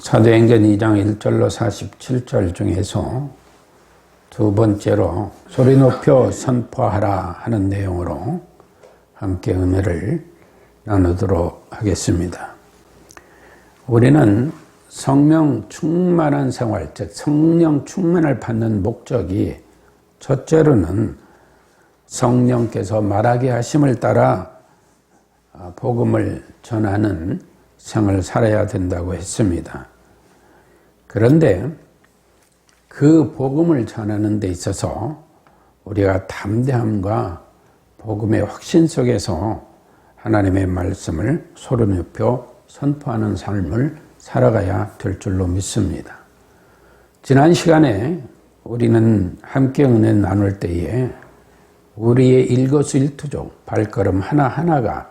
사도행전 2장 1절로 47절 중에서 두 번째로 소리 높여 선포하라 하는 내용으로 함께 은혜를 나누도록 하겠습니다. 우리는 성령 충만한 생활, 즉 성령 충만을 받는 목적이 첫째로는 성령께서 말하게 하심을 따라 복음을 전하는 생을 살아야 된다고 했습니다. 그런데 그 복음을 전하는 데 있어서 우리가 담대함과 복음의 확신 속에서 하나님의 말씀을 소리 높여 선포하는 삶을 살아가야 될 줄로 믿습니다. 지난 시간에 우리는 함께 은혜 나눌 때에 우리의 일거수일투족 발걸음 하나하나가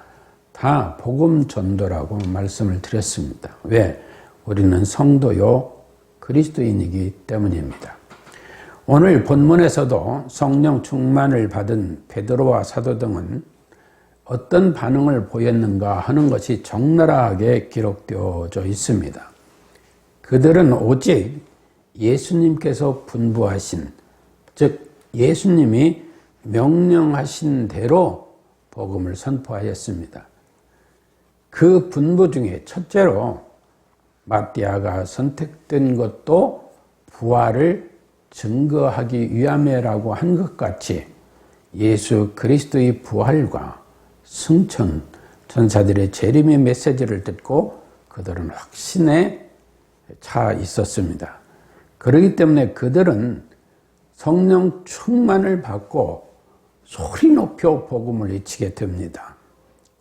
다 복음 전도라고 말씀을 드렸습니다. 왜? 우리는 성도요 그리스도인이기 때문입니다. 오늘 본문에서도 성령 충만을 받은 베드로와 사도 등은 어떤 반응을 보였는가 하는 것이 적나라하게 기록되어져 있습니다. 그들은 오직 예수님께서 분부하신, 즉 예수님이 명령하신 대로 복음을 선포하였습니다. 그 분부 중에 첫째로 마띠아가 선택된 것도 부활을 증거하기 위함이라고 한 것 같이 예수 그리스도의 부활과 승천, 전사들의 재림의 메시지를 듣고 그들은 확신에 차 있었습니다. 그렇기 때문에 그들은 성령 충만을 받고 소리 높여 복음을 외치게 됩니다.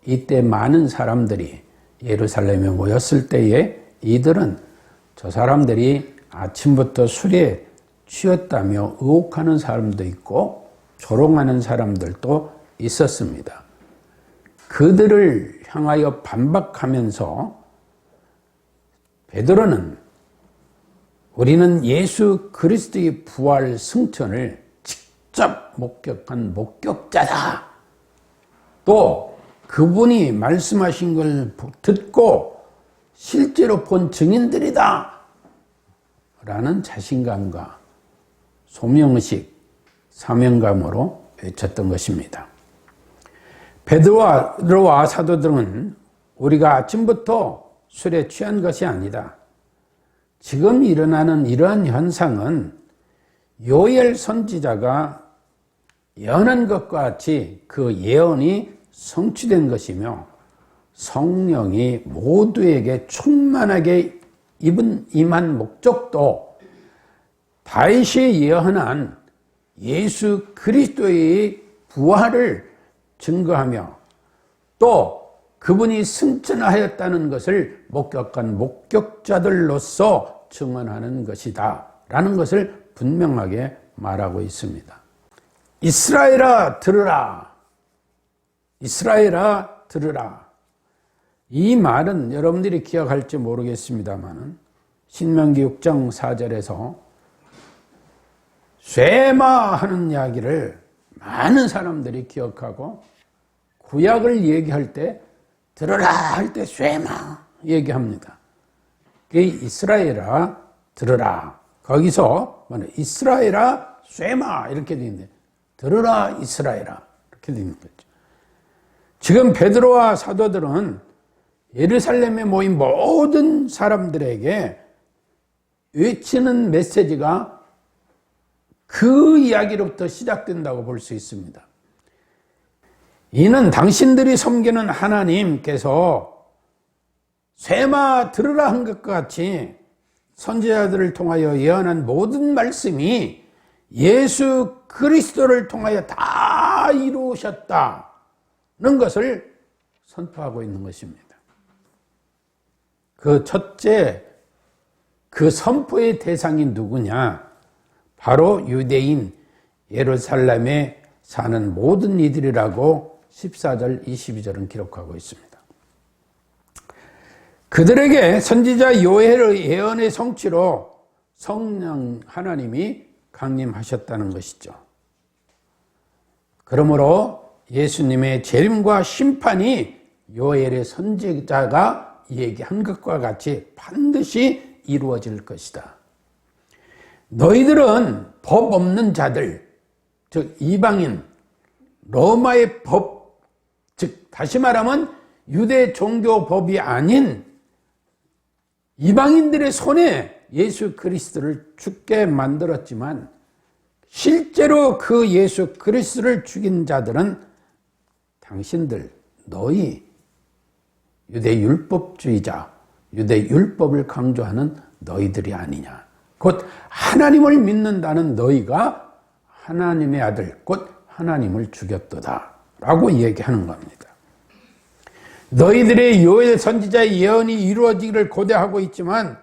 이때 많은 사람들이 예루살렘에 모였을 때에 이들은 저 사람들이 아침부터 술에 취했다며 의혹하는 사람도 있고 조롱하는 사람들도 있었습니다. 그들을 향하여 반박하면서 베드로는 우리는 예수 그리스도의 부활 승천을 직접 목격한 목격자다. 또 그분이 말씀하신 걸 듣고 실제로 본 증인들이다. 라는 자신감과 소명의식, 사명감으로 외쳤던 것입니다. 베드로와 사도들은 우리가 아침부터 술에 취한 것이 아니다. 지금 일어나는 이러한 현상은 요엘 선지자가 예언한 것과 같이 그 예언이 성취된 것이며 성령이 모두에게 충만하게 임한 목적도 다윗이 예언한 예수 그리스도의 부활을 증거하며 또 그분이 승천하였다는 것을 목격한 목격자들로서 증언하는 것이다 라는 것을 분명하게 말하고 있습니다. 이스라엘아 들으라. 이스라엘아 들으라. 이 말은 여러분들이 기억할지 모르겠습니다만 신명기 6장 4절에서 쇠마 하는 이야기를 많은 사람들이 기억하고 구약을 얘기할 때 들으라 할 때 쇠마 얘기합니다. 그게 이스라엘아 들으라. 거기서 이스라엘아 쇠마 이렇게 되어 있는데 들으라 이스라엘아 이렇게 되어 있는 거죠. 지금 베드로와 사도들은 예루살렘에 모인 모든 사람들에게 외치는 메시지가 그 이야기로부터 시작된다고 볼 수 있습니다. 이는 당신들이 섬기는 하나님께서 쇠마 들으라 한 것과 같이 선지자들을 통하여 예언한 모든 말씀이 예수 그리스도를 통하여 다 이루셨다는 것을 선포하고 있는 것입니다. 그 첫째, 그 선포의 대상이 누구냐? 바로 유대인 예루살렘에 사는 모든 이들이라고 14절, 22절은 기록하고 있습니다. 그들에게 선지자 요엘의 예언의 성취로 성령 하나님이 강림하셨다는 것이죠. 그러므로 예수님의 재림과 심판이 요엘의 선지자가 얘기한 것과 같이 반드시 이루어질 것이다. 너희들은 법 없는 자들, 즉 이방인, 로마의 법, 즉 다시 말하면 유대 종교 법이 아닌 이방인들의 손에 예수 그리스도를 죽게 만들었지만 실제로 그 예수 그리스도를 죽인 자들은 당신들, 너희 유대 율법주의자, 유대 율법을 강조하는 너희들이 아니냐. 곧 하나님을 믿는다는 너희가 하나님의 아들, 곧 하나님을 죽였도다 라고 얘기하는 겁니다. 너희들의 요엘 선지자의 예언이 이루어지기를 고대하고 있지만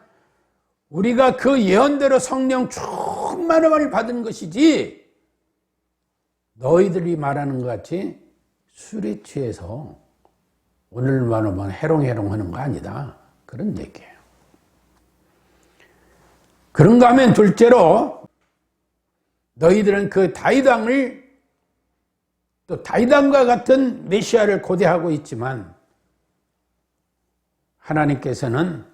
우리가 그 예언대로 성령 충만함을 받은 것이지 너희들이 말하는 것 같이 술에 취해서 오늘만은 해롱해롱 하는 거 아니다. 그런 얘기예요. 그런가 하면 둘째로 너희들은 그 다윗왕을 또 다윗왕과 같은 메시아를 고대하고 있지만 하나님께서는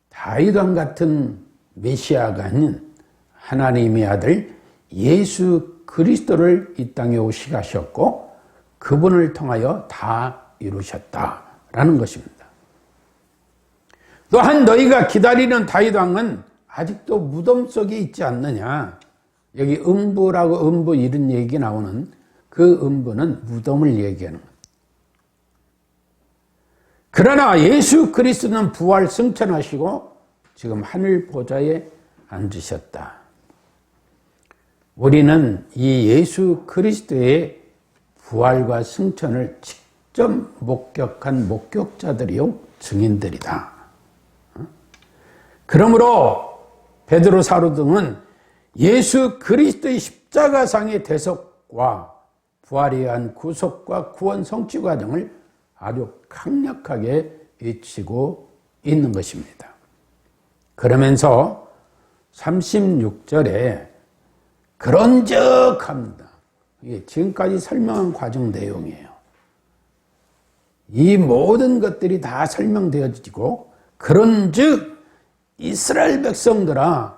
다윗왕 같은 메시아가 아닌 하나님의 아들 예수 그리스도를 이 땅에 오시게 하셨고 그분을 통하여 다 이루셨다라는 것입니다. 또한 너희가 기다리는 다윗왕은 아직도 무덤 속에 있지 않느냐. 여기 음부라고 음부 이런 얘기 나오는 그 음부는 무덤을 얘기하는 거예요. 그러나 예수 그리스도는 부활 승천하시고 지금 하늘 보좌에 앉으셨다. 우리는 이 예수 그리스도의 부활과 승천을 직접 목격한 목격자들이요 증인들이다. 그러므로 베드로 사도 등은 예수 그리스도의 십자가상의 대속과 부활에 의한 구속과 구원 성취 과정을 아주 강력하게 외치고 있는 것입니다. 그러면서 36절에 그런즉 이게 지금까지 설명한 과정 내용이에요. 이 모든 것들이 다 설명되어지고 그런즉 이스라엘 백성들아,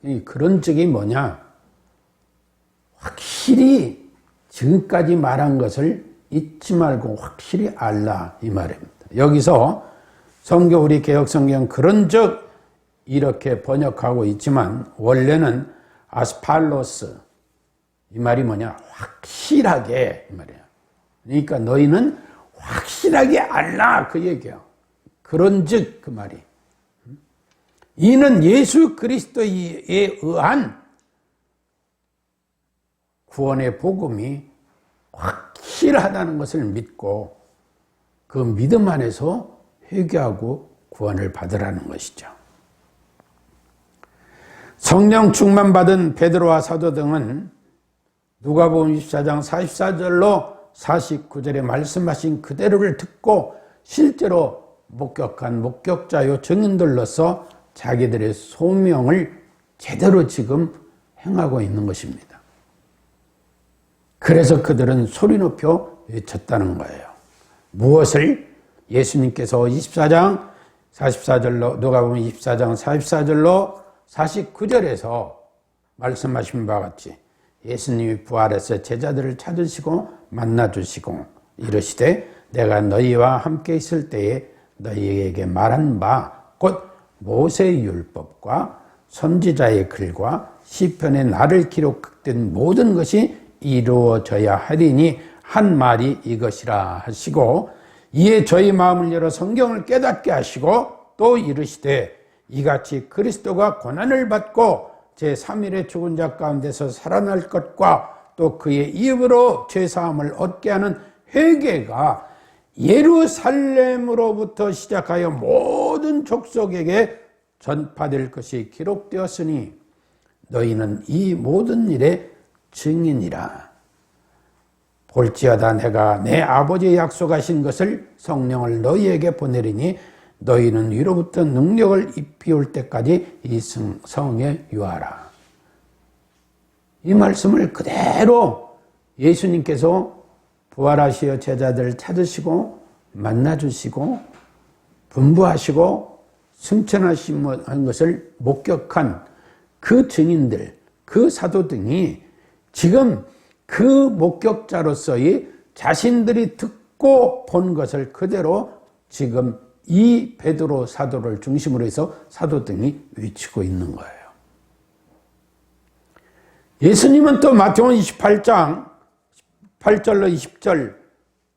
이 그런즉이 뭐냐? 확실히 지금까지 말한 것을 잊지 말고 확실히 알라 이 말입니다. 여기서 성경 우리 개역성경 그런즉 이렇게 번역하고 있지만 원래는 아스팔로스 이 말이 뭐냐? 확실하게 이 말이에요. 그러니까 너희는 확실하게 알라 그 얘기예요. 그런즉 그 말이 이는 예수 그리스도에 의한 구원의 복음이 확실하다는 것을 믿고 그 믿음 안에서 회개하고 구원을 받으라는 것이죠. 성령 충만받은 베드로와 사도 등은 누가복음 24장 44절로 49절에 말씀하신 그대로를 듣고 실제로 목격한 목격자요 증인들로서 자기들의 소명을 제대로 지금 행하고 있는 것입니다. 그래서 그들은 소리 높여 외쳤다는 거예요. 무엇을? 예수님께서 24장 44절로 누가복음 24장 44절로 49절에서 말씀하신 바와 같이 예수님이 부활해서 제자들을 찾으시고 만나주시고 이르시되 내가 너희와 함께 있을 때에 너희에게 말한 바 곧 모세의 율법과 선지자의 글과 시편에 나를 기록된 모든 것이 이루어져야 하리니 한 말이 이것이라 하시고 이에 저희 마음을 열어 성경을 깨닫게 하시고 또 이르시되 이같이 그리스도가 고난을 받고 제3일에 죽은 자 가운데서 살아날 것과 또 그의 이름으로 죄사함을 얻게 하는 회개가 예루살렘으로부터 시작하여 모든 족속에게 전파될 것이 기록되었으니 너희는 이 모든 일의 증인이라. 볼지어다 내가 내 아버지의 약속하신 것을 성령을 너희에게 보내리니 너희는 위로부터 능력을 입히올 때까지 이 성에 유하라. 이 말씀을 그대로 예수님께서 부활하시어 제자들을 찾으시고 만나주시고 분부하시고 승천하신 것을 목격한 그 증인들, 그 사도 등이 지금 그 목격자로서의 자신들이 듣고 본 것을 그대로 지금 이 베드로 사도를 중심으로 해서 사도 등이 외치고 있는 거예요. 예수님은 또 마태복음 28장 8절로 20절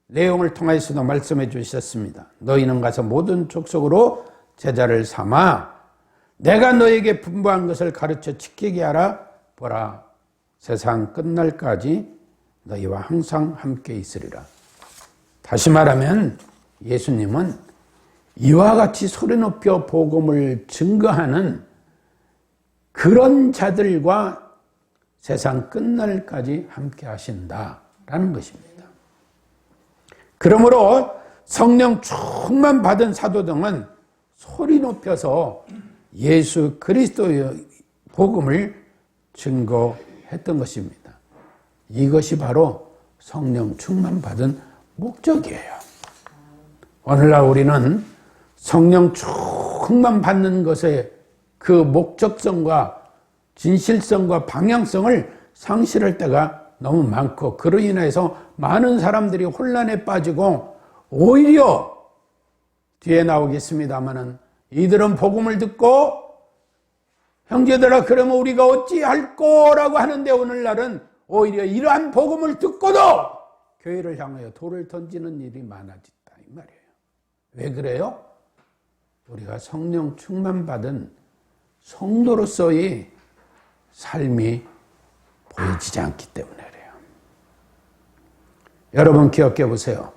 내용을 통해서도 말씀해 주셨습니다. 너희는 가서 모든 족속으로 제자를 삼아 내가 너에게 분부한 것을 가르쳐 지키게 하라. 보라, 세상 끝날까지 너희와 항상 함께 있으리라. 다시 말하면 예수님은 이와 같이 소리 높여 복음을 증거하는 그런 자들과 세상 끝날까지 함께 하신다라는 것입니다. 그러므로 성령 충만 받은 사도 등은 소리 높여서 예수 그리스도의 복음을 증거했던 것입니다. 이것이 바로 성령 충만 받은 목적이에요. 오늘날 우리는 성령 충만 받는 것의 그 목적성과 진실성과 방향성을 상실할 때가 너무 많고, 그로 인해서 많은 사람들이 혼란에 빠지고, 오히려 뒤에 나오겠습니다마는 이들은 복음을 듣고 형제들아 그러면 우리가 어찌할 거라고 하는데, 오늘날은 오히려 이러한 복음을 듣고도 교회를 향하여 돌을 던지는 일이 많아졌다 이 말이에요. 왜 그래요? 우리가 성령 충만 받은 성도로서의 삶이 보여지지 않기 때문에 그래요. 여러분 기억해 보세요.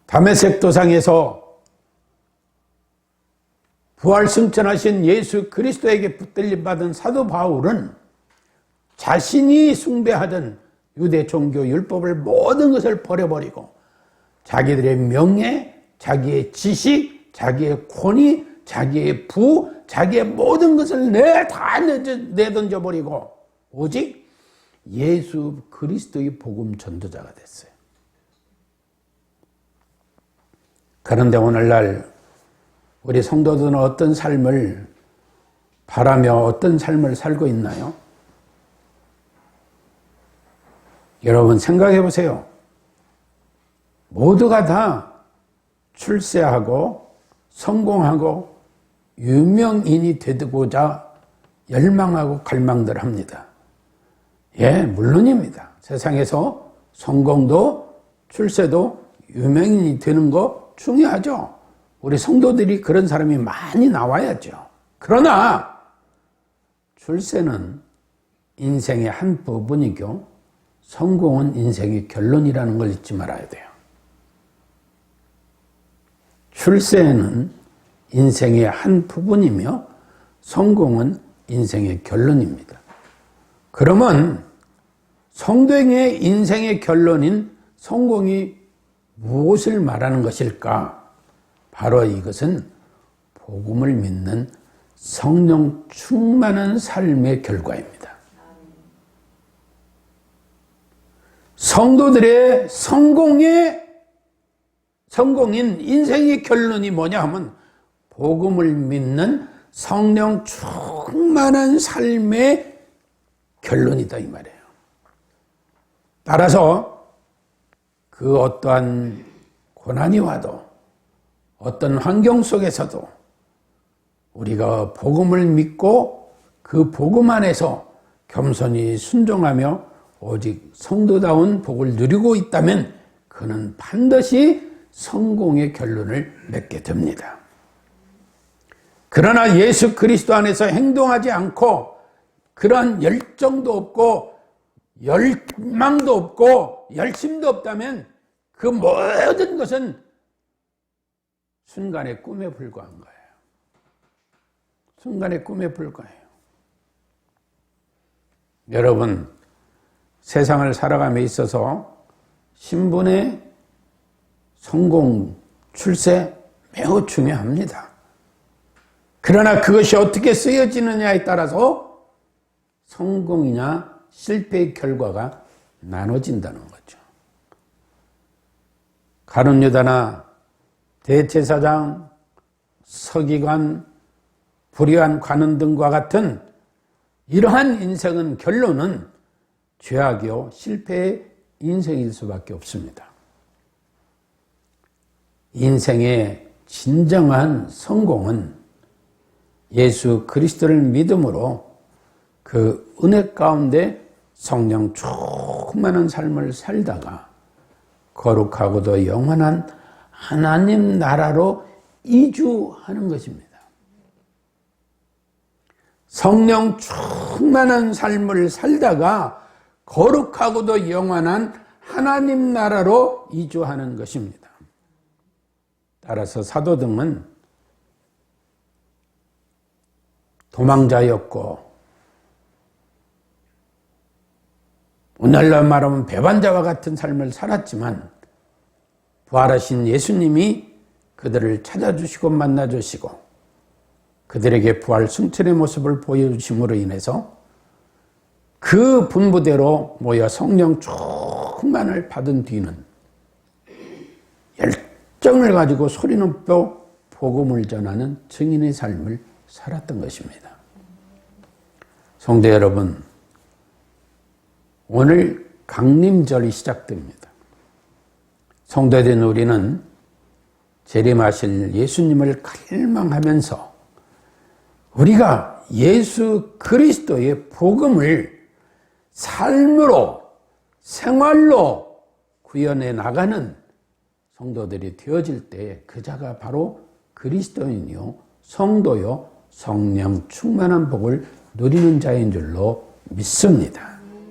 다메섹 도상에서 부활 승천하신 예수 그리스도에게 붙들림 받은 사도 바울은 자신이 숭배하던 유대 종교 율법을 모든 것을 버려버리고 자기들의 명예, 자기의 지식, 자기의 권위, 자기의 부, 자기의 모든 것을 다 내던져버리고 오직 예수 그리스도의 복음 전도자가 됐어요. 그런데 오늘날 우리 성도들은 어떤 삶을 바라며 어떤 삶을 살고 있나요? 여러분 생각해 보세요. 모두가 다 출세하고 성공하고 유명인이 되고자 열망하고 갈망들 합니다. 예, 물론입니다. 세상에서 성공도 출세도 유명인이 되는 거 중요하죠. 우리 성도들이 그런 사람이 많이 나와야죠. 그러나 출세는 인생의 한 부분이고 성공은 인생의 결론이라는 걸 잊지 말아야 돼요. 출세는 인생의 한 부분이며 성공은 인생의 결론입니다. 그러면 성도의 인생의 결론인 성공이 무엇을 말하는 것일까? 바로 이것은 복음을 믿는 성령 충만한 삶의 결과입니다. 성도들의 성공인 인생의 결론이 뭐냐 하면 복음을 믿는 성령 충만한 삶의 결론이다 이 말이에요. 따라서 그 어떠한 고난이 와도 어떤 환경 속에서도 우리가 복음을 믿고 그 복음 안에서 겸손히 순종하며 오직 성도다운 복을 누리고 있다면 그는 반드시 성공의 결론을 맺게 됩니다. 그러나 예수 그리스도 안에서 행동하지 않고 그런 열정도 없고 열망도 없고 열심도 없다면 그 모든 것은 순간의 꿈에 불과한 거예요. 순간의 꿈에 불과해요. 여러분, 세상을 살아감에 있어서 신분의 성공, 출세 매우 중요합니다. 그러나 그것이 어떻게 쓰여지느냐에 따라서 성공이냐 실패의 결과가 나눠진다는 거죠. 가룟 유다나 대제사장, 서기관, 불의한 관원 등과 같은 이러한 인생은 결론은 죄악이요 실패의 인생일 수밖에 없습니다. 인생의 진정한 성공은 예수 그리스도를 믿음으로 그 은혜 가운데 성령 충만한 삶을 살다가 거룩하고도 영원한 하나님 나라로 이주하는 것입니다. 성령 충만한 삶을 살다가 거룩하고도 영원한 하나님 나라로 이주하는 것입니다. 따라서 사도등은 도망자였고 오늘날 말하면 배반자와 같은 삶을 살았지만 부활하신 예수님이 그들을 찾아주시고 만나주시고 그들에게 부활 승천의 모습을 보여주심으로 인해서 그 분부대로 모여 성령 충만을 받은 뒤는 열정을 가지고 소리 높여 복음을 전하는 증인의 삶을 살았던 것입니다. 성도 여러분, 오늘 강림절이 시작됩니다. 성도된 우리는 재림하실 예수님을 갈망하면서 우리가 예수 그리스도의 복음을 삶으로, 생활로 구현해 나가는 성도들이 되어질 때 그자가 바로 그리스도인이요, 성도요, 성령 충만한 복을 누리는 자인 줄로 믿습니다.